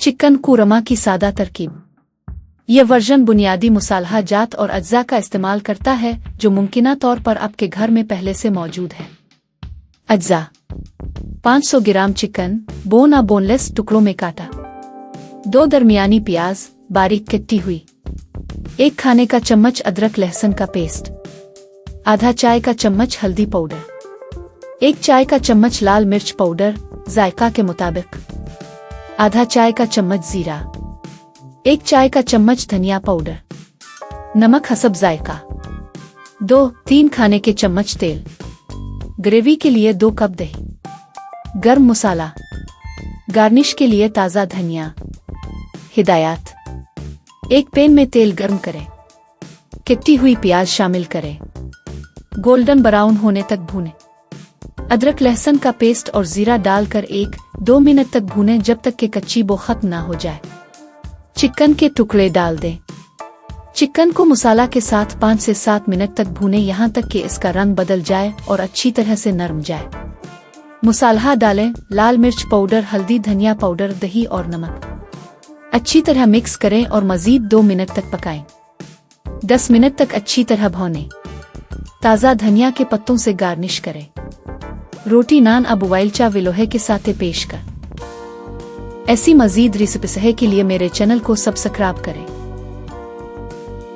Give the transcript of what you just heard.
Chicken कूरमा की सादा तरकीब। यह वर्जन बुनियादी मसाला जात और अज्जा का इस्तेमाल करता है जो मुमकिना तौर पर आपके घर में पहले से मौजूद है। अज्जा: 500 ग्राम चिकन, बोन या बोनलेस टुकड़ों में काटा। 2 दरमियानी प्याज, बारीक कटी हुई। 1 खाने का चम्मच अदरक लहसुन का पेस्ट। आधा चाय का चम्मच हल्दी पाउडर। 1 चाय का चम्मच लाल मिर्च पाउडर, जायका के मुताबिक। आधा चाय का चम्मच जीरा। 1 चाय का चम्मच धनिया पाउडर। नमक हसब जायका। 2-3 खाने के चम्मच तेल। ग्रेवी के लिए 2 कप दही। गर्म मसाला। गार्निश के लिए ताज़ा धनिया। हिदायत: 1 पैन में तेल गर्म करें। कटी हुई प्याज शामिल करें। गोल्डन ब्राउन होने तक भूनें। अदरक लहसुन का पेस्ट और जीरा डालकर 1-2 मिनट तक भूनें जब तक कि कच्ची बो खत्म ना हो जाए। चिकन के टुकड़े डाल दें। चिकन को मसाला के साथ 5 से 7 मिनट तक भूनें यहाँ तक कि इसका रंग बदल जाए और अच्छी तरह से नरम जाए। मसाला डालें: लाल मिर्च पाउडर, हल्दी, धनिया पाउडर, दही और नमक। अच्छी तरह मिक्स करें और मज़ीद 2 मिनट तक पकाएं। 10 मिनट तक अच्छी तरह भूनें। ताज़ा धनिया के पत्तों से गार्निश करें। रोटी, नान या बॉइल्ड चावल लोहे के साथ पेश कर। ऐसी मज़ीद रेसिपीज़ के लिए मेरे चैनल को सब्सक्राइब करें।